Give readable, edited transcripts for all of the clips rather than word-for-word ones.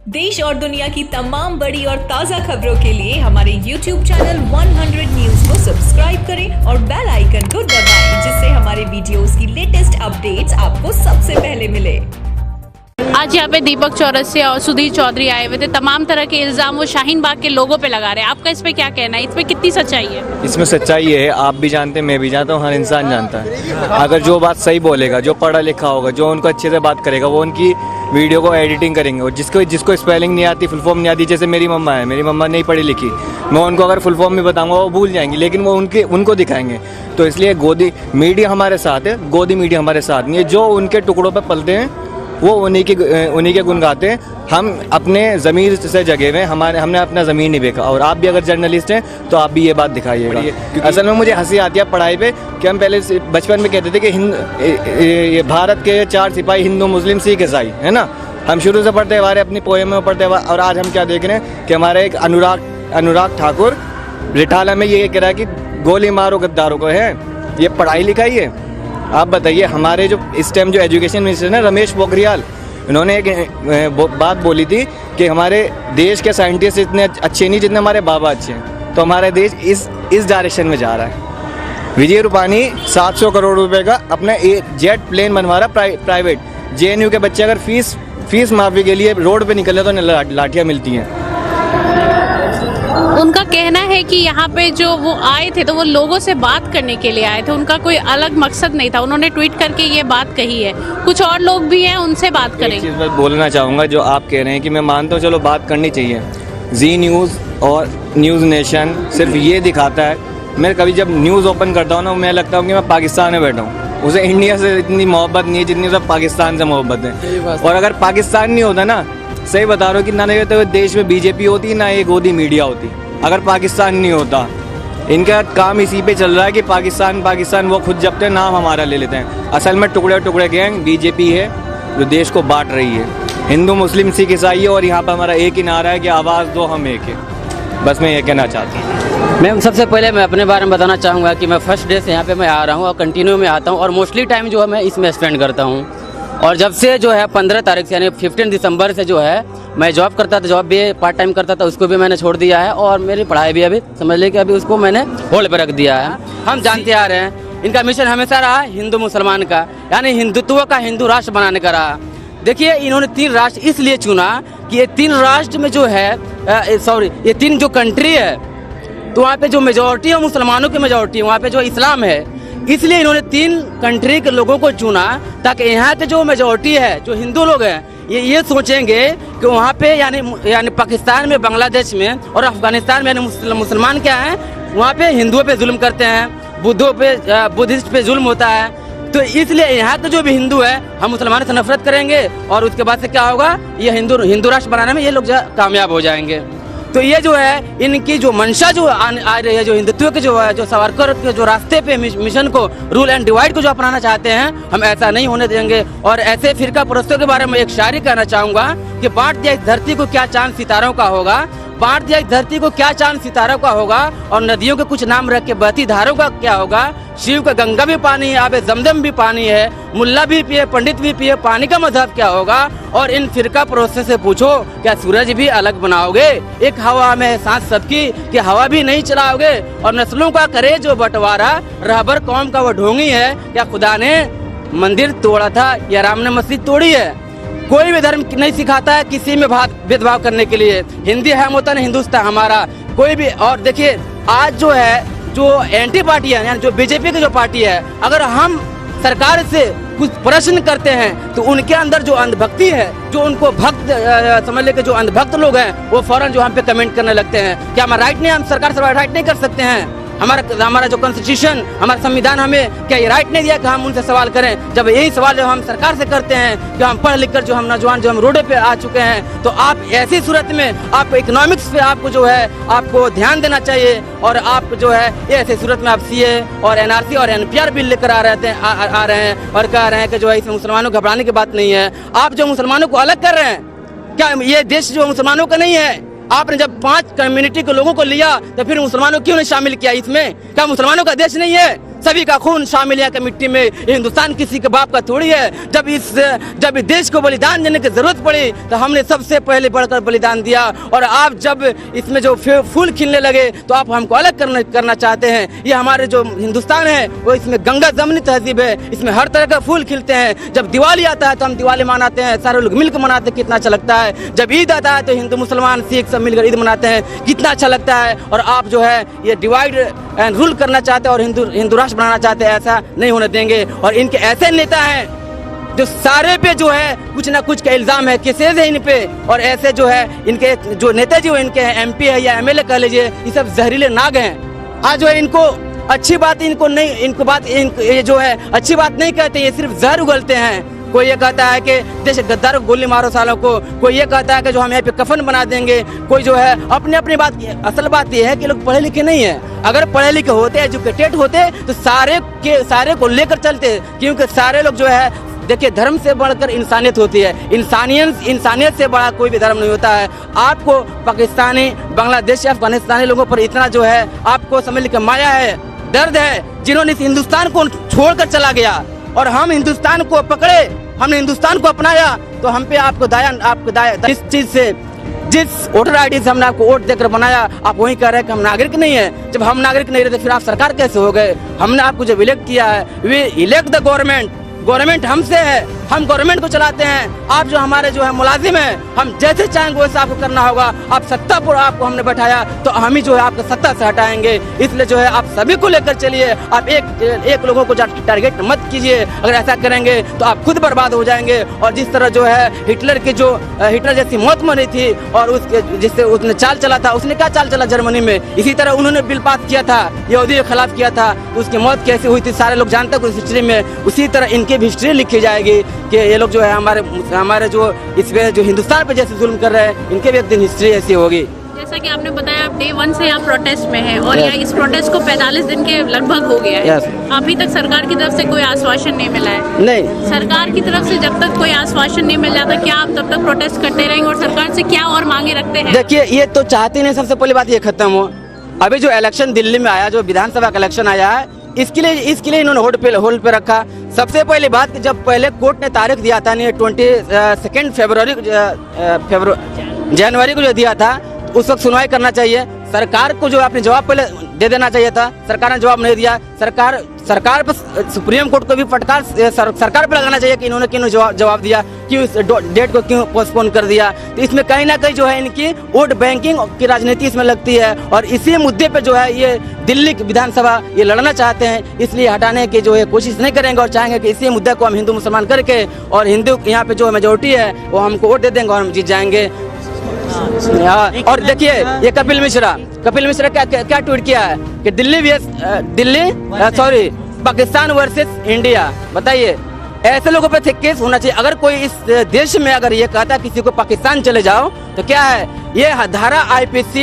देश और दुनिया की तमाम बड़ी और ताजा खबरों के लिए हमारे YouTube चैनल 100 न्यूज को सब्सक्राइब करें और बेल आइकन को दबाएं, जिससे हमारे वीडियोस की लेटेस्ट अपडेट्स आपको सबसे पहले मिले। आज यहाँ पे दीपक चौरसिया और सुधीर चौधरी आए हुए थे। तमाम तरह के इल्जाम वो शाहीन बाग के लोगों पे लगा रहे हैं। आपका इस पे क्या कहना है? इसमें कितनी सच्चाई है? इसमें सच्चाई ये है, आप भी जानते हैं, मैं भी जानता हूँ, हर इंसान जानता है। अगर जो बात सही बोलेगा, जो पढ़ा लिखा होगा, जो उनको अच्छे से बात करेगा, वो उनकी वीडियो को एडिटिंग करेंगे। और जिसको स्पेलिंग नहीं आती, फुल फॉर्म नहीं आती, जैसे मेरी मम्मा है, मेरी मम्मा नहीं पढ़ी लिखी, मैं उनको अगर फुल फॉर्म भी बताऊंगा वो भूल जाएंगी, लेकिन वो उनको दिखाएंगे। तो इसलिए गोदी मीडिया हमारे साथ है, गोदी मीडिया हमारे साथ नहीं है। जो उनके टुकड़ों पर पलते हैं वो उन्हीं के गुण गाते हैं। हम अपने ज़मीर से जगे हुए, हमने अपना ज़मीर नहीं बेचा। और आप भी अगर जर्नलिस्ट हैं तो आप भी ये बात दिखाइएगा। असल में मुझे हंसी आती है पढ़ाई पे कि हम पहले बचपन में कहते थे कि ये भारत के 4 सिपाही हिंदू मुस्लिम सिख ईसाई है ना। हम शुरू से पढ़ते हुए अपनी पोएम में पढ़ते हुए, और आज हम क्या देख रहे हैं कि हमारे एक अनुराग ठाकुर रिठाला में ये कह रहा है कि गोली मारो गद्दारों को। है ये पढ़ाई लिखाई है? आप बताइए। हमारे जो इस टाइम जो एजुकेशन मिनिस्टर है रमेश पोखरियाल, उन्होंने एक बात बोली थी कि हमारे देश के साइंटिस्ट इतने अच्छे नहीं जितने हमारे बाबा अच्छे हैं। तो हमारा देश इस डायरेक्शन में जा रहा है। विजय रूपानी 700 करोड़ रुपए का अपना जेट प्लेन बनवा रहा प्राइवेट। JNU के बच्चे अगर फीस माफी के लिए रोड पे निकले तो लाठियाँ मिलती हैं। उनका कहना है कि यहाँ पे जो वो आए थे तो वो लोगों से बात करने के लिए आए थे, उनका कोई अलग मकसद नहीं था। उन्होंने ट्वीट करके ये बात कही है। कुछ और लोग भी हैं, उनसे बात करेंगे। एक चीज़ मैं बोलना चाहूँगा, जो आप कह रहे हैं कि मैं मानता हूँ, चलो बात करनी चाहिए। जी न्यूज़ और न्यूज़ नेशन सिर्फ ये दिखाता है। मैं कभी जब न्यूज़ ओपन करता हूँ ना, मैं लगता हूँ कि मैं पाकिस्तान में बैठा हूँ। उसे इंडिया से इतनी मोहब्बत नहीं है जितनी उसे पाकिस्तान से मोहब्बत है। और अगर पाकिस्तान नहीं होता ना, सही बता रहा हूँ कि ना नहीं तो देश में BJP होती, ना ये गोदी मीडिया होती। अगर पाकिस्तान नहीं होता, इनका काम इसी पे चल रहा है कि पाकिस्तान वो खुद जपते हैं, नाम हमारा ले लेते हैं। असल में टुकड़े गैंग BJP है जो देश को बांट रही है। हिंदू मुस्लिम सिख ईसाई है, और यहाँ पर हमारा एक ही नारा है कि आवाज़ दो, हम एक है। बस मैं ये कहना चाहता हूँ। मैम सबसे पहले मैं अपने बारे में बताना चाहूँगा कि मैं फर्स्ट डे से यहाँ पे मैं आ रहा हूँ और कंटिन्यू में आता हूँ, और मोस्टली टाइम जो है मैं इसमें स्पेंड करता हूँ। और जब से जो है 15 तारीख से यानी 15 दिसंबर से जो है मैं जॉब करता था, जॉब भी पार्ट टाइम करता था, उसको भी मैंने छोड़ दिया है। और मेरी पढ़ाई भी अभी समझ लें कि अभी उसको मैंने होल्ड पर रख दिया है। हम जानते आ रहे हैं इनका मिशन हमेशा रहा हिंदू मुसलमान का, यानी हिंदुत्व का, हिंदू राष्ट्र बनाने का रहा। देखिए इन्होंने 3 राष्ट्र इसलिए चुना कि ये 3 राष्ट्र में जो है ये 3 जो कंट्री है, तो वहाँ पे जो मेजोरिटी है मुसलमानों की मेजोरिटी है, वहाँ पे जो इस्लाम है, इसलिए इन्होंने 3 कंट्री के लोगों को चुना ताकि यहाँ के जो मेजोरिटी है, जो हिंदू लोग हैं, ये सोचेंगे कि वहाँ पे यानी पाकिस्तान में, बांग्लादेश में और अफगानिस्तान में मुसलमान क्या हैं, वहाँ पे हिंदुओं पे जुल्म करते हैं, बुद्धिस्ट पे जुल्म होता है। तो इसलिए यहाँ के जो भी हिंदू है, हम मुसलमानों से नफरत करेंगे, और उसके बाद से क्या होगा, ये हिंदू राष्ट्र बनाने में ये लोग कामयाब हो जाएंगे। तो ये जो है इनकी जो मंशा जो आ रही है, जो हिंदुत्व के जो सावरकर के जो रास्ते पे मिशन को, रूल एंड डिवाइड को जो अपनाना चाहते हैं, हम ऐसा नहीं होने देंगे। और ऐसे फिरका परस्तों के बारे में एक शायरी कहना चाहूँगा कि बांट दिया इस धरती को क्या चांद सितारों का होगा, बांट दिया इस धरती को क्या चांद सितारों का होगा, और नदियों के कुछ नाम रख के बहती धारों का क्या होगा। शिव का गंगा भी पानी है, आबे जमजम भी पानी है, मुल्ला भी पिए, पंडित भी पिए, पानी का मजहब क्या होगा। और इन फिरका परोसे से पूछो, क्या सूरज भी अलग बनाओगे? एक हवा में सांस सबकी, कि हवा भी नहीं चलाओगे। और नस्लों का करे जो बंटवारा, रहबर कौम का वो ढोंगी है। क्या खुदा ने मंदिर तोड़ा था या राम ने मस्जिद तोड़ी है? कोई भी धर्म नहीं सिखाता है किसी में भेदभाव करने के लिए। हिंदी है वतन, हिंदुस्तान हमारा, कोई भी। और देखिए आज जो है जो एंटी पार्टी है, यानी जो BJP की जो पार्टी है, अगर हम सरकार से कुछ प्रश्न करते हैं तो उनके अंदर जो अंधभक्ति है, जो उनको भक्त समझ ले के जो अंधभक्त लोग हैं, वो फौरन जो हम पे कमेंट करने लगते हैं। क्या हमारा राइट नहीं, हम सरकार से राइट नहीं कर सकते हैं? हमारा जो कॉन्स्टिट्यूशन, हमारा संविधान हमें क्या ये राइट नहीं दिया कि हम उनसे सवाल करें? जब यही सवाल जब हम सरकार से करते हैं कि हम पढ़ लिख कर जो हम नौजवान जो हम रोडे पे आ चुके हैं, तो आप ऐसी सूरत में आप इकोनॉमिक्स पे आपको जो है आपको ध्यान देना चाहिए। और आप जो है ये ऐसी सूरत में आप CA और NRC और NPR बिल लेकर आ रहे हैं और कह रहे हैं कि जो है इसमें मुसलमानों को घबराने की बात नहीं है। आप जो मुसलमानों को अलग कर रहे हैं, क्या ये देश जो मुसलमानों का नहीं है? आपने जब 5 कम्युनिटी के लोगों को लिया तो फिर मुसलमानों क्यों नहीं शामिल किया इसमें? क्या मुसलमानों का देश नहीं है? सभी का खून शामिल है कि मिट्टी में। हिंदुस्तान किसी के बाप का थोड़ी है। जब इस देश को बलिदान देने की जरूरत पड़ी तो हमने सबसे पहले बढ़कर बलिदान दिया। और आप जब इसमें जो फूल खिलने लगे तो आप हमको अलग करना चाहते हैं। ये हमारे जो हिंदुस्तान है वो इसमें गंगा जमनी तहजीब है, इसमें हर तरह का फूल खिलते हैं। जब दिवाली आता है तो हम दिवाली मनाते हैं, सारे लोग मिलकर मनाते हैं, कितना अच्छा लगता है। जब ईद आता है तो हिंदू मुसलमान सिख सब मिलकर ईद मनाते हैं, कितना अच्छा लगता है। और आप जो है ये डिवाइड एंड रूल करना चाहते हैं और हिंदू राष्ट्र बनाना चाहते हैं, ऐसा नहीं होने देंगे। और इनके ऐसे नेता हैं जो सारे पे जो है कुछ ना कुछ का इल्जाम है, केसेज है इन पे। और ऐसे जो है इनके जो नेताजी हो, इनके MP है या MLA कह लीजिए, ये सब जहरीले नाग हैं। आज जो है इनको अच्छी बात इनको नहीं, इनको बात ये जो है अच्छी बात नहीं कहते, ये सिर्फ जहर उगलते हैं। कोई ये कहता है कि देश गद्दारों को गोली मारो सालों को, कोई ये कहता है कि जो हम यहाँ पे कफन बना देंगे, कोई जो है अपनी बात। असल बात ये है कि लोग पढ़े लिखे नहीं है। अगर पढ़े लिखे होते, एजुकेटेड होते तो सारे को लेकर चलते, क्योंकि सारे लोग जो है देखिए धर्म से बढ़कर इंसानियत होती है। इंसानियत से बड़ा कोई भी धर्म नहीं होता है। आपको पाकिस्तानी, बांग्लादेशी, अफगानिस्तानी लोगों पर इतना जो है आपको समझ लीजिए माया है, दर्द है, जिन्होंने इस हिंदुस्तान को छोड़कर चला गया। और हम हिंदुस्तान को पकड़े, हमने हिंदुस्तान को अपनाया तो हम पे आपको दाया जिस चीज से, जिस वोटर ID से हमने आपको वोट देकर बनाया, आप वही कह रहे हैं कि हम नागरिक नहीं है। जब हम नागरिक नहीं रहते फिर आप सरकार कैसे हो गए? हमने आपको जब इलेक्ट किया है, वी इलेक्ट द गवर्नमेंट हमसे है, हम गवर्नमेंट को चलाते हैं। आप जो हमारे जो है मुलाजिम हैं, हम जैसे चाहेंगे वैसे आपको करना होगा। आप सत्ता पर आपको हमने बैठाया तो हम ही जो है आपको सत्ता से हटाएंगे। इसलिए जो है आप सभी को लेकर चलिए, आप एक लोगों को टारगेट मत कीजिए। अगर ऐसा करेंगे तो आप खुद बर्बाद हो जाएंगे। और जिस तरह जो है हिटलर जैसी मौत मरी थी और उसके जिससे उसने चाल चला था, उसने क्या चाल चला जर्मनी में, इसी तरह उन्होंने बिल पास किया था, यहूदी के खिलाफ किया था, तो उसकी मौत कैसे हुई थी सारे लोग जानते हैं हिस्ट्री में। उसी तरह इनकी भी हिस्ट्री लिखी जाएगी कि ये लोग जो है हमारे जो इस पे जो हिंदुस्तान पे जैसे जुल्म कर रहे हैं, इनके भी एक दिन हिस्ट्री ऐसी होगी। जैसा कि आपने बताया आप Day 1 से यहाँ प्रोटेस्ट में है और यहाँ इस प्रोटेस्ट को 45 दिन के लगभग हो गया है। अभी तक सरकार की तरफ से कोई आश्वासन नहीं मिला है। नहीं, सरकार की तरफ से जब तक कोई आश्वासन नहीं मिल जाता, क्या आप तब तक प्रोटेस्ट करते रहेंगे और सरकार से क्या और मांगे रखते हैं? देखिए ये तो चाहते नहीं, सबसे पहली बात ये खत्म हो। अभी जो इलेक्शन दिल्ली में आया, जो विधानसभा का इलेक्शन आया है, इसके लिए इन्होंने होल्ड पे रखा। सबसे पहली बात कि जब पहले कोर्ट ने तारीख दिया था, 22 जनवरी को जो दिया था, उस वक्त सुनवाई करना चाहिए। सरकार को जो अपने जवाब पहले दे देना चाहिए था, सरकार ने जवाब नहीं दिया। सरकार पर सुप्रीम कोर्ट को भी फटकार सरकार पर लगाना चाहिए कि इन्होंने क्यों जवाब दिया, क्यों इस डेट को क्यों पोस्टपोन कर दिया। तो इसमें कहीं ना कहीं जो है इनकी वोट बैंकिंग की राजनीति इसमें लगती है। और इसी मुद्दे पे जो है ये दिल्ली की विधानसभा ये लड़ना चाहते हैं, इसलिए हटाने की जो है कोशिश नहीं करेंगे और चाहेंगे कि इसी मुद्दे को हम हिंदू मुसलमान करके और हिंदू यहाँ पे जो मेजोरिटी है वो हमको वोट दे देंगे और हम जीत जाएंगे। और देखिए ये कपिल मिश्रा क्या ट्वीट किया है कि पाकिस्तान वर्सेस इंडिया। बताइए ऐसे लोगों पे केस होना चाहिए। अगर कोई इस देश में अगर ये कहता है किसी को पाकिस्तान चले जाओ तो क्या है, ये धारा IPC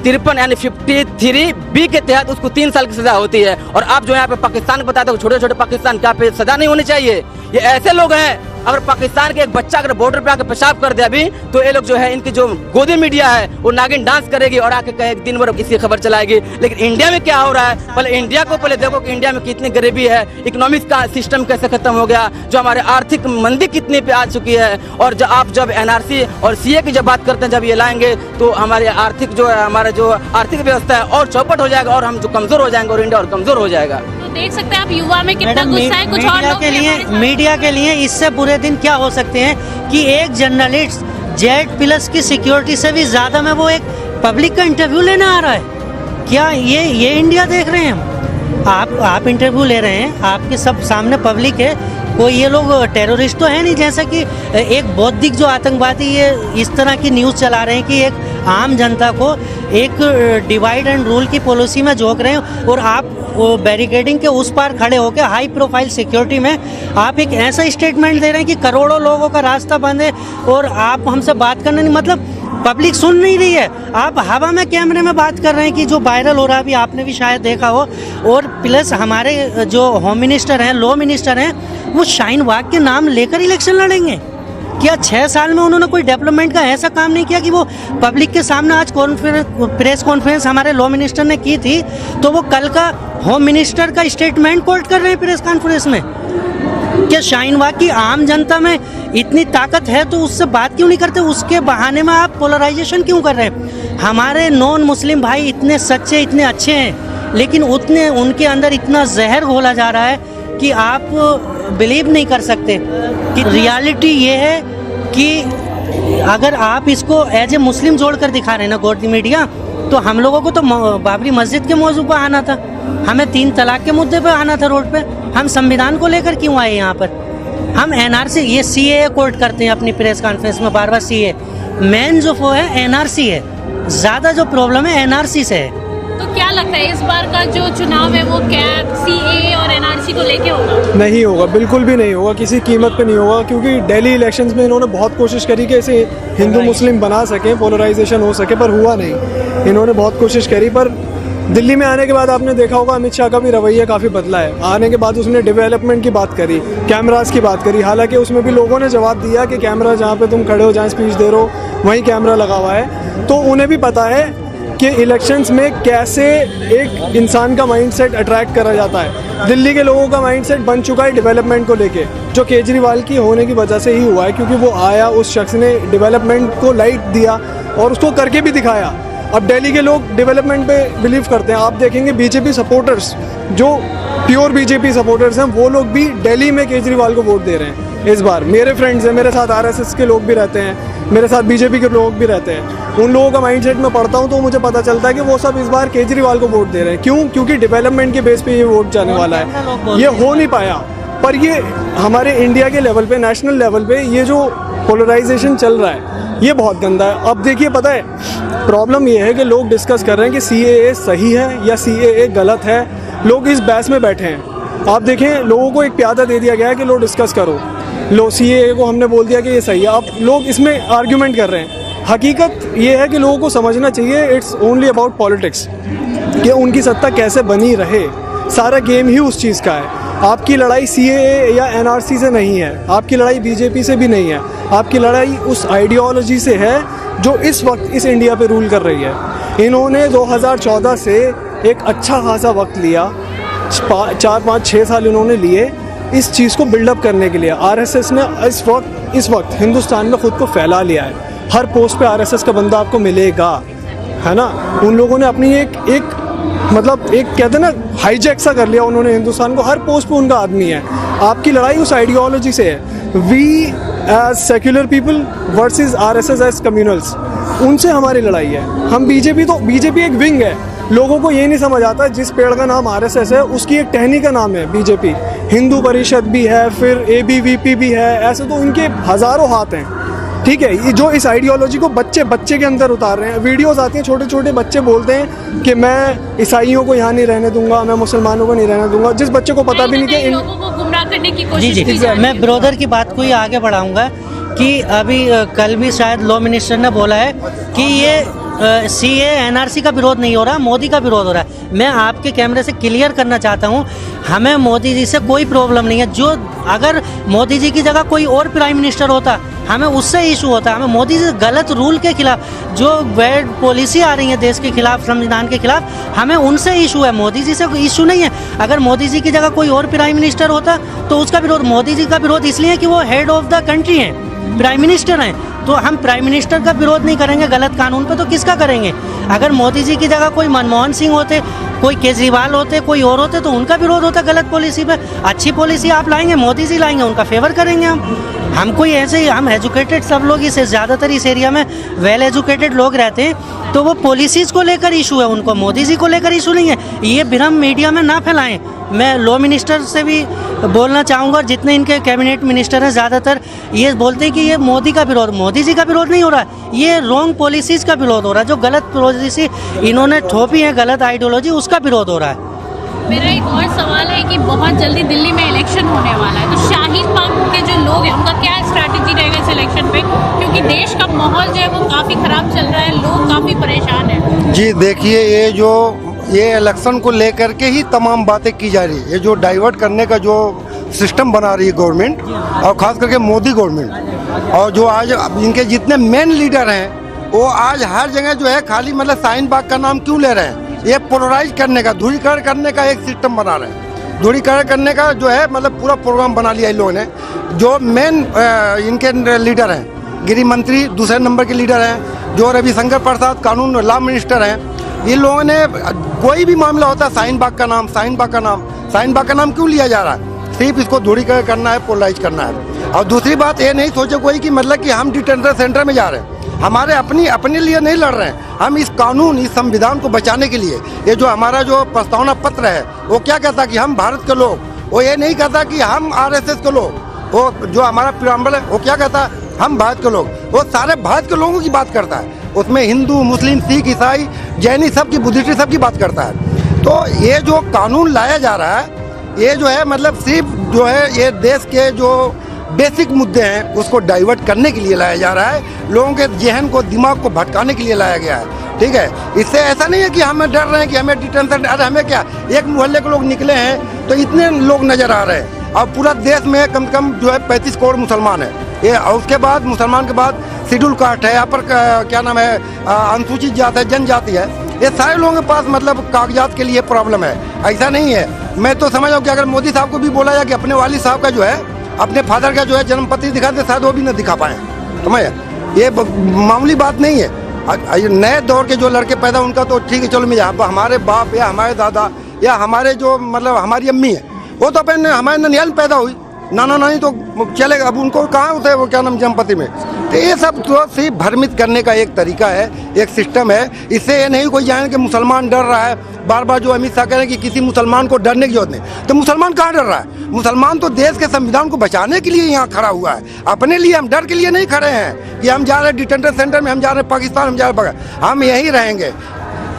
53 यानी 53B के तहत उसको 3 साल की सजा होती है। और आप जो यहाँ पे पाकिस्तान को बताते हो, छोटे छोटे पाकिस्तान क्या पे सजा नहीं होनी चाहिए? ये ऐसे लोग हैं, अगर पाकिस्तान के एक बच्चा अगर बॉर्डर पे आके पेशाब कर दे अभी, तो ये लोग जो है इनकी जो गोदी मीडिया है वो नागिन डांस करेगी और आके कहे दिन भर इसकी खबर चलाएगी। लेकिन इंडिया में क्या हो रहा है, पहले इंडिया को पहले देखो कि इंडिया में कितनी गरीबी है, इकोनॉमिक्स का सिस्टम कैसे खत्म हो गया, जो हमारे आर्थिक मंदी कितनी पे आ चुकी है। और आप जब NRC और CA की जब बात करते हैं, जब ये लाएंगे तो हमारे आर्थिक जो है हमारा जो आर्थिक व्यवस्था है और चौपट हो जाएगा और हम जो कमजोर हो जाएंगे और इंडिया और कमजोर हो जाएगा। तो देख सकते हैं आप युवा में कितना गुस्सा है। कुछ और लोग मीडिया के लिए इससे बुरे दिन क्या हो सकते हैं कि एक जर्नलिस्ट Z+ की सिक्योरिटी से भी ज्यादा में वो एक पब्लिक का इंटरव्यू लेने आ रहा है। क्या ये इंडिया देख रहे हैं हम? आप इंटरव्यू ले रहे हैं, आपके सब सामने पब्लिक है, कोई ये लोग टेररिस्ट तो है नहीं जैसा कि एक बौद्धिक जो आतंकवादी ये इस तरह की न्यूज़ चला रहे हैं कि एक आम जनता को एक डिवाइड एंड रूल की पॉलिसी में झोंक रहे हैं। और आप बैरिकेडिंग के उस पार खड़े होकर हाई प्रोफाइल सिक्योरिटी में आप एक ऐसा स्टेटमेंट दे रहे हैं कि करोड़ों लोगों का रास्ता बंद है और आप हमसे बात करना नहीं, मतलब पब्लिक सुन नहीं रही है। आप हवा में कैमरे में बात कर रहे हैं कि जो वायरल हो रहा है, अभी आपने भी शायद देखा हो। और प्लस हमारे जो होम मिनिस्टर हैं, लॉ मिनिस्टर हैं, वो शाहीन बाग के नाम लेकर इलेक्शन लड़ेंगे। क्या 6 साल में उन्होंने कोई डेवलपमेंट का ऐसा काम नहीं किया कि वो पब्लिक के सामने आज प्रेस कॉन्फ्रेंस हमारे लॉ मिनिस्टर ने की थी, तो वो कल का होम मिनिस्टर का स्टेटमेंट कोट कर रहे हैं प्रेस कॉन्फ्रेंस में। क्या शाहीन बाग की आम जनता में इतनी ताकत है तो उससे बात क्यों नहीं करते? उसके बहाने में आप पोलराइजेशन क्यों कर रहे हैं? हमारे नॉन मुस्लिम भाई इतने सच्चे, इतने अच्छे हैं, लेकिन उतने उनके अंदर इतना जहर घोला जा रहा है कि आप बिलीव नहीं कर सकते। कि रियलिटी ये है कि अगर आप इसको एज ए मुस्लिम जोड़ कर दिखा रहे हैं ना गॉड दी मीडिया, तो हम लोगों को तो बाबरी मस्जिद के मौजू पर आना था, हमें 3 तलाक के मुद्दे पे आना था रोड पे। हम संविधान को लेकर क्यों आए यहाँ पर? हम एनआरसी, ये सीएए कोर्ट करते हैं अपनी प्रेस कॉन्फ्रेंस में बार बार। सीए मेन जो वो है एनआरसी है, ज़्यादा जो प्रॉब्लम है एनआरसी से है। तो क्या लगता है इस बार का जो चुनाव है वो क्या सीएए और एनआरसी को लेके होगा? नहीं होगा, बिल्कुल भी नहीं होगा, किसी कीमत पे नहीं होगा। क्योंकि दिल्ली इलेक्शंस में इन्होंने बहुत कोशिश करी कि इसे हिंदू मुस्लिम बना सकें, पोलराइजेशन हो सके, पर हुआ नहीं। इन्होंने बहुत कोशिश करी, पर दिल्ली में आने के बाद आपने देखा होगा अमित शाह का भी रवैया काफ़ी बदला है। आने के बाद उसने डेवलपमेंट की बात करी, कैमरास की बात करी, हालांकि उसमें भी लोगों ने जवाब दिया कि कैमरा जहाँ पे तुम खड़े हो, जहाँ स्पीच दे रहे हो, वहीं कैमरा लगा हुआ है। तो उन्हें भी पता है कि इलेक्शंस में कैसे एक इंसान का माइंडसेट अट्रैक्ट करा जाता है। दिल्ली के लोगों का माइंडसेट बन चुका है डेवलपमेंट को लेके, जो केजरीवाल की होने की वजह से ही हुआ है, क्योंकि वो आया, उस शख्स ने डेवलपमेंट को लाइट दिया और उसको करके भी दिखाया। अब दिल्ली के लोग डेवलपमेंट पे बिलीव करते हैं। आप देखेंगे बीजेपी सपोर्टर्स, जो प्योर बीजेपी सपोर्टर्स हैं, वो लोग भी दिल्ली में केजरीवाल को वोट दे रहे हैं इस बार। मेरे फ्रेंड्स हैं, मेरे साथ आरएसएस के लोग भी रहते हैं, मेरे साथ बीजेपी के लोग भी रहते हैं। उन लोगों का माइंडसेट में पढ़ता हूँ तो मुझे पता चलता है कि वो सब इस बार केजरीवाल को वोट दे रहे हैं। क्यों? क्योंकि डेवलपमेंट के बेस पे ये वोट जाने वाला है। ये हो नहीं पाया, पर ये हमारे इंडिया के लेवल पे, नेशनल लेवल पे ये जो पोलराइजेशन चल रहा है ये बहुत गंदा है। अब देखिए, पता है प्रॉब्लम ये है कि लोग डिस्कस कर रहे हैं कि सीएए सही है या सीएए गलत है। लोग इस बहस में बैठे हैं। आप देखें, लोगों को एक प्यादा दे दिया गया है कि लोग डिस्कस करो, लो सीएए को हमने बोल दिया कि ये सही है। अब लोग इसमें आर्ग्यूमेंट कर रहे हैं। हकीकत ये है कि लोगों को समझना चाहिए इट्स ओनली अबाउट पॉलिटिक्स, कि उनकी सत्ता कैसे बनी रहे। सारा गेम ही उस चीज़ का है। आपकी लड़ाई सीएए या एनआरसी से नहीं है, आपकी लड़ाई बीजेपी से भी नहीं है, आपकी लड़ाई उस आइडियोलॉजी से है जो इस वक्त इस इंडिया पे रूल कर रही है। इन्होंने 2014 से एक अच्छा खासा वक्त लिया, 4, 5, 6 साल इन्होंने लिए इस चीज़ को बिल्डअप करने के लिए। आरएसएस ने इस वक्त हिंदुस्तान में खुद को फैला लिया है। हर पोस्ट पे आरएसएस का बंदा आपको मिलेगा, है ना। उन लोगों ने अपनी एक कहते हैं ना, हाईजैक सा कर लिया उन्होंने हिंदुस्तान को। हर पोस्ट पे उनका आदमी है। आपकी लड़ाई उस आइडियोलॉजी से है। We as secular people versus RSS as communals, उनसे हमारी लड़ाई है। हम बीजेपी एक विंग है। लोगों को ये नहीं समझ आता, जिस पेड़ का नाम आरएसएस है उसकी एक टहनी का नाम है बीजेपी। हिंदू परिषद भी है, फिर एबीवीपी भी है, ऐसे तो उनके हज़ारों हाथ हैं। ठीक है, ये जो इस आइडियोलॉजी को बच्चे के अंदर उतार रहे हैं। वीडियोस आती हैं, छोटे छोटे बच्चे बोलते हैं कि मैं ईसाइयों को यहाँ नहीं रहने दूंगा, मैं मुसलमानों को नहीं रहने दूंगा, जिस बच्चे को पता भी नहीं कि लोगों को गुमराह करने की कोशिश की जा रही है। मैं ब्रदर की बात को ही आगे बढ़ाऊंगा कि अभी कल भी शायद लॉ मिनिस्टर ने बोला है कि ये सीए एनआरसी का विरोध नहीं हो रहा, मोदी का विरोध हो रहा है। मैं आपके कैमरे से क्लियर करना चाहता हूँ, हमें मोदी जी से कोई प्रॉब्लम नहीं है। जो अगर मोदी जी की जगह कोई और प्राइम मिनिस्टर होता, हमें उससे इशू होता। हमें मोदी जी गलत रूल के खिलाफ, जो बैड पॉलिसी आ रही है देश के खिलाफ, संविधान के खिलाफ, हमें उनसे इशू है, मोदी जी से इशू नहीं है। अगर मोदी जी की जगह कोई और प्राइम मिनिस्टर होता तो उसका विरोध, मोदी जी का विरोध इसलिए है कि वो हेड ऑफ द कंट्री हैं, प्राइम मिनिस्टर हैं। तो हम प्राइम मिनिस्टर का विरोध नहीं करेंगे गलत कानून पे, तो किसका करेंगे? अगर मोदी जी की जगह कोई मनमोहन सिंह होते, कोई केजरीवाल होते, कोई और होते, तो उनका विरोध होता गलत पॉलिसी पे। अच्छी पॉलिसी आप लाएंगे, मोदी जी लाएंगे, उनका फेवर करेंगे हम कोई ऐसे ही, हम एजुकेटेड सब लोग इस ज़्यादातर इस एरिया में वेल एजुकेटेड लोग रहते हैं, तो वो पॉलिसीज़ को लेकर इशू है उनको, मोदी जी को लेकर इशू नहीं है। ये भ्रम मीडिया में ना फैलाएं। मैं लॉ मिनिस्टर से भी बोलना चाहूँगा, जितने इनके कैबिनेट मिनिस्टर हैं ज़्यादातर ये बोलते हैं कि ये मोदी का विरोध, मोदी जी का विरोध नहीं हो रहा है, ये रॉन्ग पॉलिसीज़ का विरोध हो रहा है। जो गलत पॉलिसी इन्होंने थोपी है, गलत आइडियोलॉजी, उसका विरोध हो रहा है। मेरा एक और सवाल है कि बहुत जल्दी दिल्ली में इलेक्शन होने वाला है, तो शाहीन बाग के जो लोग हैं उनका क्या स्ट्रैटेजी रहेगा इस इलेक्शन पे? क्योंकि देश का माहौल जो है वो काफ़ी ख़राब चल रहा है, लोग काफ़ी परेशान हैं। जी देखिए, ये इलेक्शन को लेकर के ही तमाम बातें की जा रही है। ये जो डाइवर्ट करने का जो सिस्टम बना रही है गवर्नमेंट, और ख़ास करके मोदी गवर्नमेंट, और जो आज इनके जितने मेन लीडर हैं वो आज हर जगह जो है खाली मतलब शाहीन बाग का नाम क्यों ले रहे हैं? ये पोलराइज करने का, ध्रुवीकरण करने का एक सिस्टम बना रहे हैं। ध्रुवीकरण करने का जो है मतलब पूरा प्रोग्राम बना लिया इन लोगों ने। जो मेन इनके लीडर हैं, गृह मंत्री दूसरे नंबर के लीडर हैं, जो रविशंकर प्रसाद कानून लॉ मिनिस्टर हैं, इन लोगों ने कोई भी मामला होता है शाहीन बाग का नाम, शाहीन बाग का नाम, शाहीन बाग का नाम क्यों लिया जा रहा है? सिर्फ इसको ध्रुवीकरण करना है, पोलराइज करना है। और दूसरी बात ये नहीं सोचे कोई कि मतलब कि हम डिटेंशन सेंटर में जा रहे हैं, हमारे अपने लिए नहीं लड़ रहे हैं, हम इस कानून, इस संविधान को बचाने के लिए। ये जो हमारा जो प्रस्तावना पत्र है वो क्या कहता कि हम भारत के लोग, वो ये नहीं कहता कि हम RSS के लोग, वो जो हमारा प्रियम्बल है वो क्या कहता है हम भारत के लोग, वो सारे भारत के लोगों की बात करता है। उसमें हिंदू, मुस्लिम, सिख, ईसाई, जैनी सबकी, बुद्धिस्ट सबकी बात करता है। तो ये जो कानून लाया जा रहा है ये जो है मतलब सिर्फ जो है ये देश के जो बेसिक मुद्दे हैं उसको डाइवर्ट करने के लिए लाया जा रहा है, लोगों के जहन को, दिमाग को भटकाने के लिए लाया गया है। ठीक है, इससे ऐसा नहीं है कि हमें डर रहे हैं कि हमें डिटेंशन, अरे हमें क्या, एक मोहल्ले के लोग निकले हैं तो इतने लोग नजर आ रहे हैं। और पूरा देश में कम से कम जो है 35 करोड़ मुसलमान है ये, और उसके बाद मुसलमान के बाद शेड्यूल कास्ट है, यहाँ पर क्या नाम है, अनुसूचित जाति है, जनजाति है। ये सारे लोगों के पास मतलब कागजात के लिए प्रॉब्लम है। ऐसा नहीं है, मैं तो समझ रहा हूँ कि अगर मोदी साहब को भी बोला जाए कि अपने वालिद साहब का जो है, अपने फादर का जो है जन्म पत्री दिखाते, शायद वो भी न दिखा पाए। समझ, ये मामूली बात नहीं है। नए दौर के जो लड़के पैदा, उनका तो ठीक है, चलो मैं हमारे बाप या हमारे दादा या हमारे जो मतलब हमारी अम्मी है वो तो अपने हमारे ननिहाल में पैदा हुई, नाना नानी तो चलेगा, अब उनको कहाँ होता है वो क्या नाम जन्मपति में। तो ये सब तो सिर्फ भ्रमित करने का एक तरीका है, एक सिस्टम है। इससे ये नहीं कोई जाने कि मुसलमान डर रहा है। बार बार जो अमित शाह कह रहे हैं कि किसी मुसलमान को डरने की जरूरत नहीं, तो मुसलमान कहाँ डर रहा है? मुसलमान तो देश के संविधान को बचाने के लिए यहाँ खड़ा हुआ है, अपने लिए। हम डर के लिए नहीं खड़े हैं कि हम जा रहे हैं डिटेंशन सेंटर में, हम जा रहे हैं पाकिस्तान, हम जा रहे हैं, हम यहीं रहेंगे।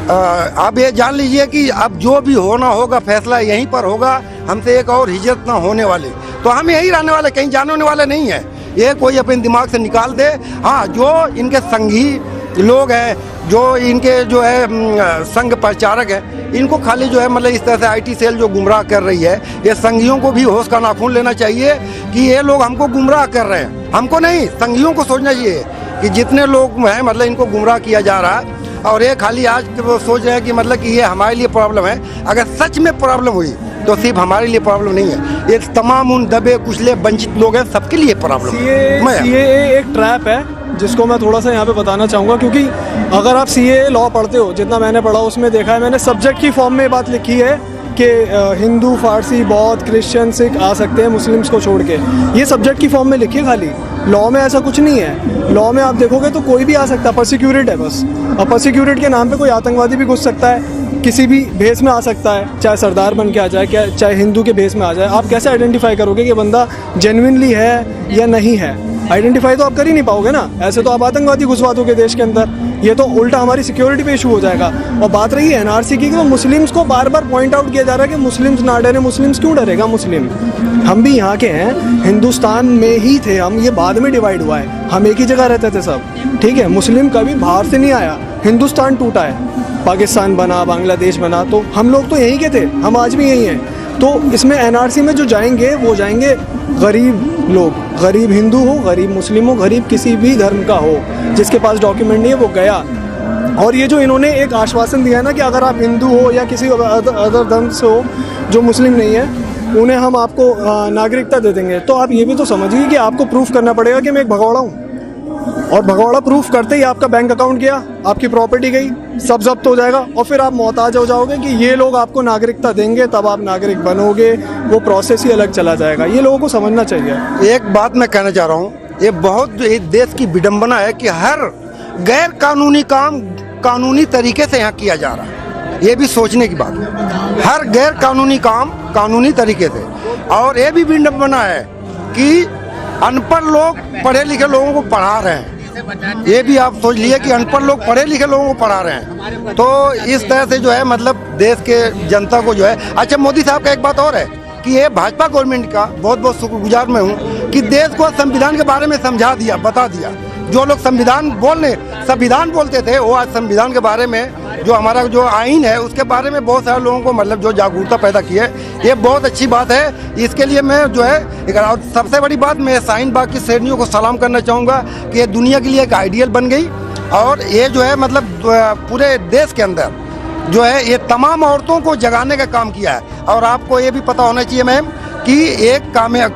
आप ये जान लीजिए कि अब जो भी होना होगा फैसला यहीं पर होगा, हमसे एक और हिजरत ना होने वाली, तो हम यहीं रहने वाले, कहीं जाने होने वाले नहीं है। ये कोई अपने दिमाग से निकाल दे। हाँ, जो इनके संघी लोग हैं, जो इनके जो है संघ प्रचारक हैं, इनको खाली जो है मतलब इस तरह से IT सेल जो गुमराह कर रही है, ये संघियों को भी होश का नाखून लेना चाहिए कि ये लोग हमको गुमराह कर रहे हैं, हमको नहीं, संघियों को सोचना चाहिए कि जितने लोग हैं मतलब इनको गुमराह किया जा रहा है। और ये खाली आज वो सोच रहे हैं कि मतलब कि ये हमारे लिए प्रॉब्लम है। अगर सच में प्रॉब्लम हुई तो सिर्फ हमारे लिए प्रॉब्लम नहीं है, ये तमाम उन दबे कुचले वंचित लोग हैं, सबके लिए प्रॉब्लम है। CAA एक ट्रैप है जिसको मैं थोड़ा सा यहाँ पे बताना चाहूँगा, क्योंकि अगर आप CAA लॉ पढ़ते हो, जितना मैंने पढ़ा उसमें देखा है, मैंने सब्जेक्ट की फॉर्म में बात लिखी है कि हिंदू, फारसी, बौद्ध, क्रिश्चियन, सिख आ सकते हैं मुस्लिम्स को छोड़ के। ये सब्जेक्ट की फॉर्म में लिखी है खाली, लॉ में ऐसा कुछ नहीं है। लॉ में आप देखोगे तो कोई भी आ सकता है, परसिक्यूटेड है बस। और परसिक्यूटेड के नाम पे कोई आतंकवादी भी घुस सकता है, किसी भी भेस में आ सकता है, चाहे सरदार बन के आ जाए, क्या चाहे हिंदू के भेस में आ जाए। आप कैसे आइडेंटिफाई करोगे कि बंदा जेन्युइनली है या नहीं है? आइडेंटिफाई तो आप कर ही नहीं पाओगे ना, ऐसे तो आप आतंकवादी घुसवा दोगे देश के अंदर। ये तो उल्टा हमारी सिक्योरिटी पे इशू हो जाएगा। और बात रही है NRC की, तो मुस्लिम्स को बार बार पॉइंट आउट किया जा रहा है कि मुस्लिम्स ना डरे। मुस्लिम्स क्यों डरेगा? मुस्लिम हम भी यहाँ के हैं, हिंदुस्तान में ही थे हम, ये बाद में डिवाइड हुआ है, हम एक ही जगह रहते थे सब। ठीक है, मुस्लिम कभी बाहर से नहीं आया, हिंदुस्तान टूटा है, पाकिस्तान बना, बांग्लादेश बना, तो हम लोग तो यहीं के थे, हम आज भी यहीं हैं। तो इसमें NRC में जो जाएंगे वो जाएंगे गरीब लोग, गरीब हिंदू हो, गरीब मुस्लिम हो, गरीब किसी भी धर्म का हो, जिसके पास डॉक्यूमेंट नहीं है वो गया। और ये जो इन्होंने एक आश्वासन दिया है ना कि अगर आप हिंदू हो या किसी अदर धर्म से हो जो मुस्लिम नहीं है, उन्हें हम आपको नागरिकता दे देंगे, तो आप ये भी तो समझिए कि आपको प्रूफ करना पड़ेगा कि मैं एक भगौड़ा हूँ। और भगौड़ा प्रूफ करते ही आपका बैंक अकाउंट गया, आपकी प्रॉपर्टी गई, सब जब्त हो जाएगा, और फिर आप मोहताज हो जाओगे कि ये लोग आपको नागरिकता देंगे तब आप नागरिक बनोगे। वो प्रोसेस ही अलग चला जाएगा। ये लोगों को समझना चाहिए। एक बात मैं कहना चाह रहा हूँ, ये बहुत देश की विडंबना है कि हर गैर कानूनी काम कानूनी तरीके से यहाँ किया जा रहा है। ये भी सोचने की बात है, हर गैर कानूनी काम कानूनी तरीके से। और ये भी विडंबना है कि अनपढ़ लोग पढ़े लिखे लोगों को पढ़ा रहे हैं। ये भी आप सोच लिए कि अनपढ़ लोग पढ़े लिखे लोगों को पढ़ा रहे हैं। तो इस तरह से जो है मतलब देश के जनता को जो है, अच्छा मोदी साहब का एक बात और है कि ये भाजपा गवर्नमेंट का बहुत बहुत शुक्रगुजार मैं हूँ कि देश को संविधान के बारे में समझा दिया, बता दिया। जो लोग संविधान बोलते थे वो आज संविधान के बारे में जो हमारा जो आइन है उसके बारे में बहुत सारे लोगों को मतलब जो जागरूकता पैदा की है, ये बहुत अच्छी बात है। इसके लिए मैं जो है और सबसे बड़ी बात, मैं शाहीन बाग की शेरनियों को सलाम करना चाहूँगा कि ये दुनिया के लिए एक आइडियल बन गई और ये जो है मतलब पूरे देश के अंदर जो है ये तमाम औरतों को जगाने का काम किया है। और आपको ये भी पता होना चाहिए मैम कि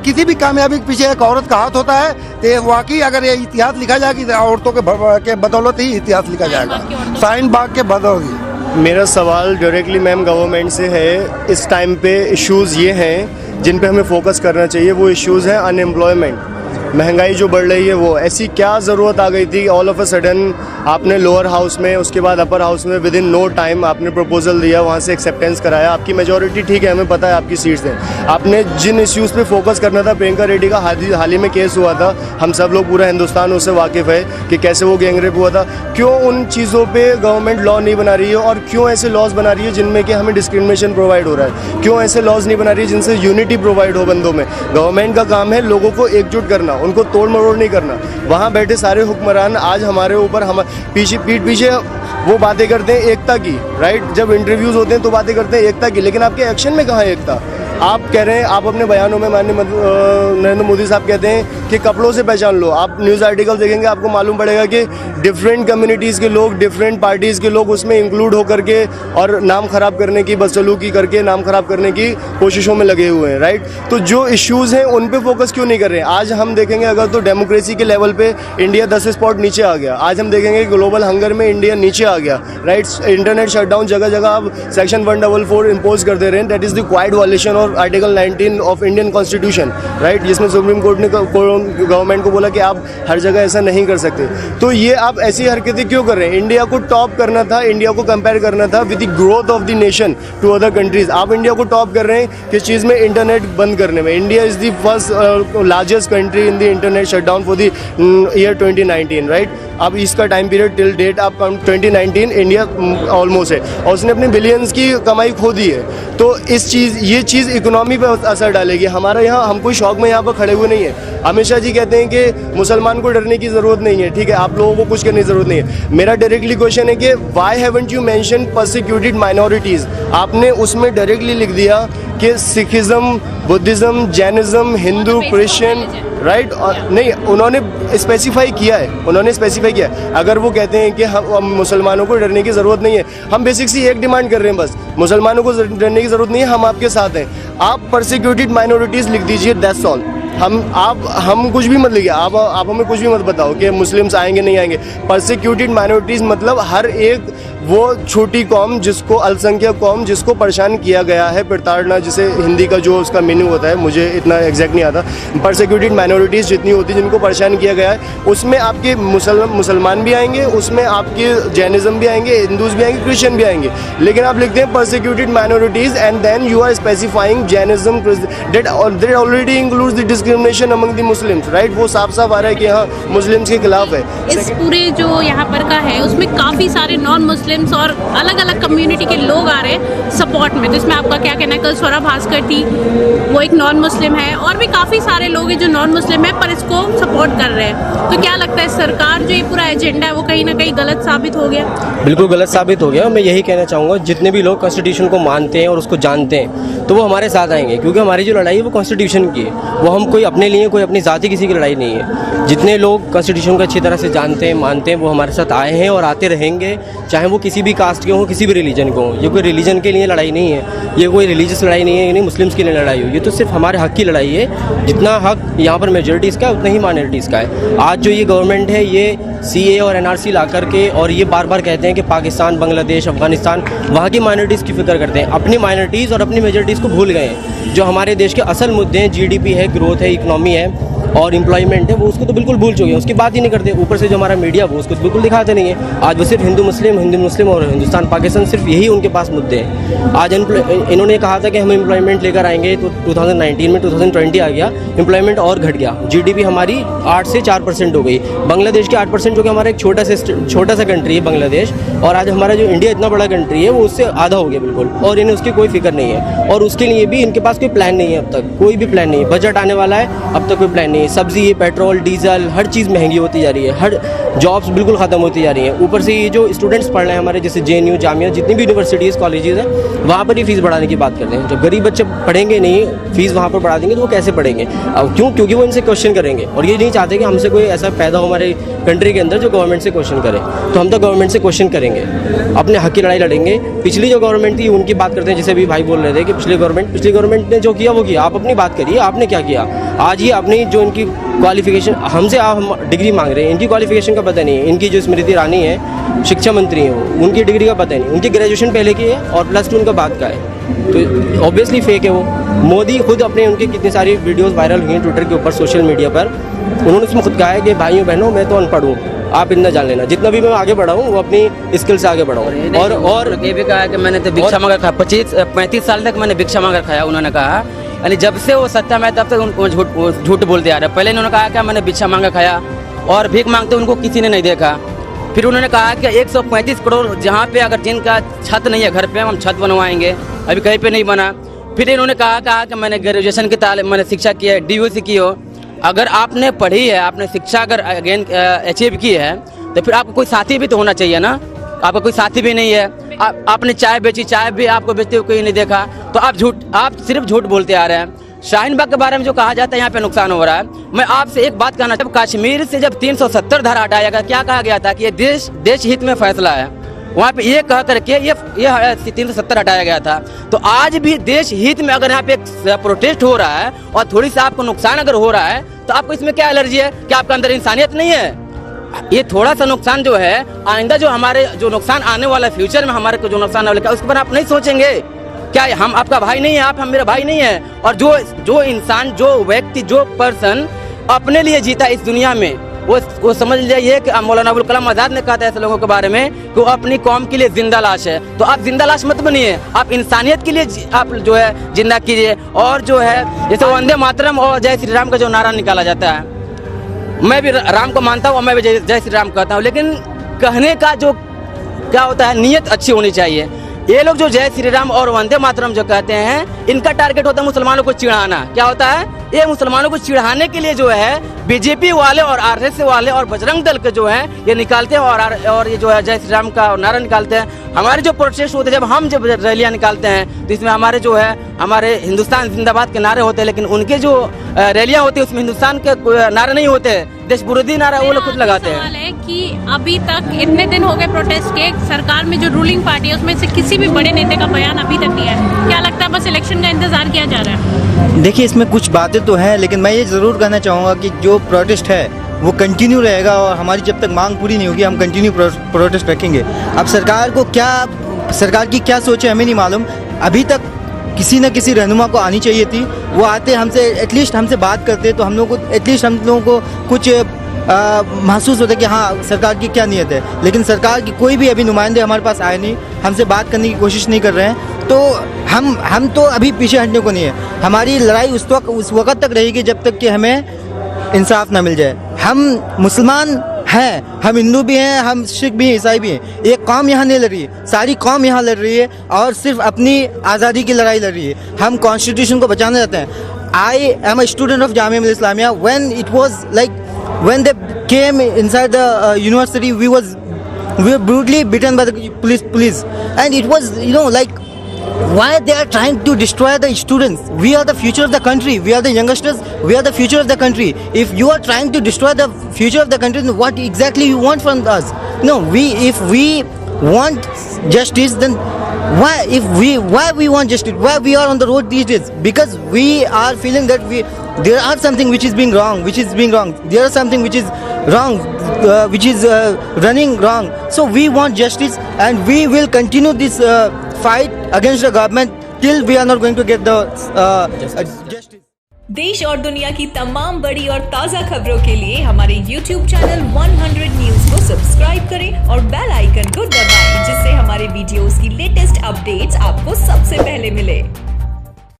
किसी भी कामयाबी के पीछे एक औरत का हाथ होता है, तो वाकई अगर ये इतिहास लिखा जाए कि औरतों के बदौलत ही इतिहास लिखा जाएगा, शाहीन बाग के बदौलत। मेरा सवाल डायरेक्टली मैम गवर्नमेंट से है। इस टाइम पे इश्यूज़ ये हैं जिन पे हमें फोकस करना चाहिए, वो इश्यूज़ हैं अनएम्प्लॉयमेंट, महंगाई जो बढ़ रही है वो। ऐसी क्या ज़रूरत आ गई थी ऑल ऑफ अ सडन आपने लोअर हाउस में, उसके बाद अपर हाउस में विद इन नो टाइम आपने प्रपोजल दिया, वहाँ से एक्सेप्टेंस कराया, आपकी मेजॉरिटी ठीक है, हमें पता है आपकी सीट्स हैं। आपने जिन इश्यूज़ पे फोकस करना था, प्रियंका रेड्डी का हाल ही में केस हुआ था, हम सब लोग पूरा हिंदुस्तान उससे वाकिफ़ है कि कैसे वो गैंगरेप हुआ था। क्यों उन चीज़ों पर गवर्नमेंट लॉ नहीं बना रही है और क्यों ऐसे लॉज बना रही है जिनमें कि हमें डिस्क्रिमिनेशन प्रोवाइड हो रहा है? क्यों ऐसे लॉज नहीं बना रही है जिनसे यूनिटी प्रोवाइड हो बंदों में? गवर्नमेंट का काम है लोगों को एकजुट करना, उनको तोड़ मरोड़ नहीं करना। वहाँ बैठे सारे हुक्मरान आज हमारे ऊपर पीठ पीछे वो बातें करते हैं एकता की, राइट? जब इंटरव्यूज होते हैं तो बातें करते हैं एकता की, लेकिन आपके एक्शन में कहाँ है एकता? आप कह रहे हैं, आप अपने बयानों में माननीय नरेंद्र मोदी साहब कहते हैं कि कपड़ों से पहचान लो। आप न्यूज़ आर्टिकल देखेंगे आपको मालूम पड़ेगा कि डिफरेंट कम्युनिटीज़ के लोग, डिफरेंट पार्टीज़ के लोग उसमें इंक्लूड होकर के और नाम ख़राब करने की, बदसलूकी करके नाम ख़राब करने की कोशिशों में लगे हुए हैं, राइट? तो जो इश्यूज़ हैं उन पे फोकस क्यों नहीं कर रहे हैं? आज हम देखेंगे अगर तो डेमोक्रेसी के लेवल पे इंडिया 10 स्पॉट नीचे आ गया। आज हम देखेंगे ग्लोबल हंगर में इंडिया नीचे आ गया, राइट? इंटरनेट शटडाउन जगह जगह आप सेक्शन 144 इम्पोज कर दे रहे हैं, that is the quite violation of article 19 of Indian constitution, right? जिसमें सुप्रीम कोर्ट ने गवर्नमेंट को बोला कि आप हर जगह ऐसा नहीं कर सकते। तो ये आप ऐसी हरकतें क्यों कर रहे हैं? इंडिया को टॉप करना था, इंडिया को कंपेयर करना था with the growth of the nation to other countries. आप इंडिया को टॉप कर रहे हैं किस चीज़ में? इंटरनेट बंद करने में। India is the first largest country in the internet shutdown for the year 2019, right? अब इसका टाइम पीरियड टिल डेट आप 2019 इंडिया ऑलमोस्ट है और उसने अपने बिलियंस की कमाई खो दी है। तो ये चीज़ इकोनॉमी पे असर डालेगी। हमारे यहाँ, हम कोई शौक में यहाँ पर खड़े हुए नहीं है। अमित शाह जी कहते हैं कि मुसलमान को डरने की ज़रूरत नहीं है, ठीक है, आप लोगों को कुछ करने की ज़रूरत नहीं है। मेरा डायरेक्टली क्वेश्चन है कि why haven't you mention persecuted minorities? आपने उसमें डायरेक्टली लिख दिया कि Sikhism, Buddhism, Jainism, Hindu, Christian, right? और नहीं, उन्होंने स्पेसिफाई किया है, अगर वो कहते हैं कि हम मुसलमानों को डरने की ज़रूरत नहीं है, हम बेसिक सी एक डिमांड कर रहे हैं, बस मुसलमानों को डरने की ज़रूरत नहीं है, हम आपके साथ हैं। आप परसिक्यूटेड माइनॉरिटीज़ लिख दीजिए, दैट्स ऑल। हम कुछ भी मत लिखिए, आप हमें कुछ भी मत बताओ कि मुस्लिम्स आएंगे नहीं आएंगे। परसिक्यूटेड माइनॉरिटीज़ मतलब हर एक वो छोटी कौम जिसको, अल्पसंख्यक कौम जिसको परेशान किया गया है, प्रताड़ना जिसे हिंदी का जो उसका मीनिंग होता है मुझे इतना एग्जैक्ट नहीं आता। परसिक्यूटेड माइनॉरिटीज़ जितनी होती है जिनको परेशान किया गया है, उसमें आपके मुसलमान भी आएंगे, उसमें आपके जैनिज़्म भी आएंगे, हिंदूज़ भी आएंगे, क्रिश्चियन भी आएंगे। लेकिन आप लिखते हैं persecuted minorities and then you are specifying Jainism, that already includes the discrimination among the Muslims, right? वो साफ साफ आ रहा है कि हाँ मुस्लिम्स के खिलाफ है। इस पूरे जो यहाँ पर का है उसमें काफ़ी सारे नॉन मुस्लिम्स और अलग अलग कम्युनिटी के लोग आ रहे हैं सपोर्ट में। तो इसमें आपका क्या कहना है? कल स्वरा भास्कर थी, वो एक नॉन मुस्लिम है, और भी काफ़ी सारे लोग हैं जो नॉन मुस्लिम है पर इसको सपोर्ट कर रहे हैं। तो क्या लगता है सरकार जो ये पूरा एजेंडा है वो कहीं ना कहीं गलत साबित हो गया? बिल्कुल गलत साबित हो गया। मैं यही कहना चाहूँगा, जितने भी लोग कॉन्स्टिट्यूशन को मानते हैं और उसको जानते हैं तो वो हमारे साथ आएंगे, क्योंकि हमारी जो लड़ाई है वो कॉन्स्टिट्यूशन की है। वो हम कोई अपने लिए, कोई अपनी ज़ाती किसी की लड़ाई नहीं है। जितने लोग कॉन्स्टिट्यूशन को अच्छी तरह से जानते हैं, मानते हैं, वो हमारे साथ आए हैं और आते रहेंगे, चाहे वो किसी भी कास्ट के हों, किसी भी रिलीजन को हों। ये कोई रिलीजन के लिए लड़ाई नहीं है, ये कोई रिलीजियस लड़ाई नहीं है, ये नहीं मुस्लिम्स के लिए लड़ाई हो। ये तो सिर्फ हमारे हक की लड़ाई है। जितना हक यहाँ पर मेजॉरिटीज़ का है उतना ही माइनॉरिटीज़ का है। आज जो ये गवर्नमेंट है ये CA और NRC ला करके और ये बार बार कहते हैं कि पाकिस्तान, बांग्लादेश, अफगानिस्तान वहाँ की माइनॉरिटीज़ की फिक्र करते हैं, अपनी माइनॉरिटीज़ और अपनी मेजॉरिटीज़ को भूल गए हैं। जो हमारे देश के असल मुद्दे हैं, GDP है, ग्रोथ है, इकनॉमी है और एम्प्लॉयमेंट है, वो उसको तो बिल्कुल भूल चुके हैं, उसकी बात ही नहीं करते। ऊपर से जो हमारा मीडिया वो उसको बिल्कुल दिखाते नहीं है। आज वो सिर्फ हिंदू मुस्लिम और हिंदुस्तान पाकिस्तान, सिर्फ यही उनके पास मुद्दे हैं। आज इन्होंने कहा था कि हम एम्प्लॉयमेंट लेकर आएंगे, तो 2019 में 2020 आ गया, एम्प्लॉयमेंट और घट गया, GDP हमारी 8 से 4% हो गई। बांग्लादेश के 8% जो कि हमारा एक छोटा सा कंट्री है बांग्लादेश, और आज हमारा जो इंडिया इतना बड़ा कंट्री है वो उससे आधा हो गया बिल्कुल, और इन्हें उसकी कोई फिक्र नहीं है। और उसके लिए भी इनके पास कोई प्लान नहीं है, अब तक कोई भी प्लान नहीं है। बजट आने वाला है, अब तक कोई प्लान नहीं है। हैं, सब्जी, पेट्रोल, डीजल, हर चीज़ महंगी होती जा रही है, हर जॉब्स बिल्कुल ख़त्म होती जा रही हैं। ऊपर से ये जो स्टूडेंट्स पढ़ रहे हैं हमारे, जैसे JNU, जामिया, जितनी भी यूनिवर्सिटीज़, कॉलेजेस हैं, वहाँ पर ही फीस बढ़ाने की बात करते हैं। जब गरीब बच्चे पढ़ेंगे नहीं, फीस वहाँ पर बढ़ा देंगे तो वो कैसे पढ़ेंगे? अब क्यों? क्योंकि वो इनसे क्वेश्चन करेंगे और ये नहीं चाहते कि हमसे कोई ऐसा पैदा हो हमारे कंट्री के अंदर जो गवर्नमेंट से क्वेश्चन करे। तो हम तो गवर्नमेंट से क्वेश्चन करेंगे, अपने हक की लड़ाई लड़ेंगे। पिछली जो गवर्नमेंट थी उनकी बात करते हैं, जैसे अभी भाई बोल रहे थे कि पिछली गवर्नमेंट ने जो किया वो किया। आप अपनी बात करिए, आपने क्या किया? आज ये अपनी जो इनकी क्वालिफिकेशन, हमसे हम डिग्री मांग रहे हैं, इनकी क्वालिफिकेशन का पता नहीं है। इनकी जो स्मृति ईरानी है, शिक्षा मंत्री हैं, वो उनकी डिग्री का पता नहीं, उनकी ग्रेजुएशन पहले की है और +2 उनका बाद का है, तो ऑब्वियसली फेक है वो। मोदी खुद अपने, उनकी कितनी सारी वीडियोस वायरल हुई हैं ट्विटर के ऊपर, सोशल मीडिया पर, उन्होंने उसमें खुद कहा है कि भाइयों बहनों मैं तो अनपढ़ हूँ, आप इतना जान लेना, जितना भी मैं आगे बढ़ा हूँ वो अपनी स्किल से आगे बढ़ा हूँ। और ये भी कहा है कि मैंने तो भिक्षा मांगा खाया, 35 साल तक मैंने भिक्षा मांगा खाया, उन्होंने कहा। यानी जब से वो सत्ता में तब तक उनको झूठ बोलते आ रहे हैं। पहले इन्होंने कहा कि मैंने भिक्षा मांगा खाया और भीख मांगते उनको किसी ने नहीं देखा। फिर उन्होंने कहा कि 135 करोड़ जहाँ पे अगर जिनका छत नहीं है घर पे, हम छत बनवाएंगे, अभी कहीं पे नहीं बना। फिर इन्होंने कहा कि मैंने ग्रेजुएशन की तालीम, मैंने शिक्षा की है, DUC की हो। अगर आपने पढ़ी है, आपने शिक्षा अगर अगेन अचीव की है, तो फिर आपको कोई साथी भी तो होना चाहिए ना। आपका कोई साथी भी नहीं है। आपने चाय बेची, चाय भी आपको बेचते हुए कोई नहीं देखा, तो आप सिर्फ झूठ बोलते आ रहे हैं। शाहीन बाग के बारे में जो कहा जाता है यहाँ पे नुकसान हो रहा है। मैं आपसे एक बात कहना चाहता हूँ, कश्मीर से जब 370 धारा हटाया गया, क्या कहा गया था कि ये देश हित में फैसला है। वहाँ पे ये कह करके ये 370 हटाया गया था। तो आज भी देश हित में अगर यहाँ पे प्रोटेस्ट हो रहा है और थोड़ी सा आपको नुकसान अगर हो रहा है, तो आपको इसमें क्या एलर्जी है? क्या आपके अंदर इंसानियत नहीं है? ये थोड़ा सा नुकसान जो है, आइंदा जो हमारे जो नुकसान आने वाला है, फ्यूचर में हमारे को जो नुकसान आने वाला है, उसके पर आप नहीं सोचेंगे? क्या हम आपका भाई नहीं है? आप हम मेरा भाई नहीं है? और जो इंसान, जो व्यक्ति, जो पर्सन अपने लिए जीता इस दुनिया में, वो समझ लीजिए कि मौलाना अबुल कलाम आजाद ने कहा था ऐसे लोगों के बारे में कि वो अपनी कौम के लिए जिंदा लाश है। तो आप जिंदा लाश मत बनिए, आप इंसानियत के लिए आप जो है जिंदा कीजिए। और जो है जैसे वंदे मातरम और जय श्री राम का जो नारा निकाला जाता है, मैं भी राम को मानता हूँ और मैं भी जय श्री राम कहता हूँ, लेकिन कहने का जो क्या होता है, नीयत अच्छी होनी चाहिए। ये लोग जो जय श्री राम और वंदे मातरम जो कहते हैं, इनका टारगेट होता है मुसलमानों को चिढ़ाना। क्या होता है? ये मुसलमानों को चिढ़ाने के लिए जो है बीजेपी वाले और RSS वाले और बजरंग दल के जो है ये निकालते हैं और ये जो है जय श्री राम का नारा निकालते हैं। हमारे जो प्रोटेस्ट होते हैं, जब रैलियां निकालते हैं, तो इसमें हमारे जो है हमारे हिंदुस्तान जिंदाबाद के नारे होते हैं, लेकिन उनके जो रैलियां होती है उसमें हिंदुस्तान के नारे नहीं होते, देश विरोधी नारा वो लोग खुद लगाते हैं। सवाल है कि अभी तक इतने दिन हो गए प्रोटेस्ट के, सरकार में जो रूलिंग पार्टी है उसमें से किसी भी बड़े नेता का बयान अभी तक नहीं है। क्या लगता है बस इलेक्शन का इंतजार किया जा रहा है? देखिए, इसमें कुछ बातें तो हैं, लेकिन मैं ये ज़रूर कहना चाहूँगा कि जो प्रोटेस्ट है वो कंटिन्यू रहेगा और हमारी जब तक मांग पूरी नहीं होगी हम कंटिन्यू प्रोटेस्ट रखेंगे। अब सरकार की क्या सोच है हमें नहीं मालूम। अभी तक किसी न किसी रहनुमा को आनी चाहिए थी, वो आते हमसे एटलीस्ट हमसे बात करते तो हम लोगों को एटलीस्ट हम लोगों को कुछ महसूस होता है कि हाँ सरकार की क्या नीयत है। लेकिन सरकार की कोई भी अभी नुमाइंदे हमारे पास आए नहीं, हमसे बात करने की कोशिश नहीं कर रहे हैं। तो हम तो अभी पीछे हटने को नहीं है। हमारी लड़ाई उस वक्त तक रहेगी जब तक कि हमें इंसाफ ना मिल जाए। हम मुसलमान हैं, हम हिंदू भी हैं, हम सिख भी हैं, ईसाई भी हैं। एक कौम यहाँ नहीं लड़ रही है, सारी कौम यहाँ लड़ रही है और सिर्फ अपनी आज़ादी की लड़ाई लड़ रही है। हम कॉन्स्टिट्यूशन को बचाना चाहते हैं। I am a student of Jamia Millia Islamia. When it was like when they came inside the university, we were brutally beaten by the police, and it was like why they are trying to destroy the students. We are the future of the country, we are the youngsters, we are the future of the country. If you are trying to destroy the future of the country, then what exactly you want from us? No, if we want justice, then why we want justice, why we are on the road these days? Because we are feeling that there are something which is being wrong, there are something which is wrong, which is running wrong. So we want justice, and we will continue this fight against the government till we are not going to get the justice. देश और दुनिया की तमाम बड़ी और ताज़ा खबरों के लिए हमारे YouTube चैनल 100 न्यूज़ को सब्सक्राइब करें और बेल आइकन को दबाएं, जिससे हमारे वीडियोस की लेटेस्ट अपडेट्स आपको सबसे पहले मिले।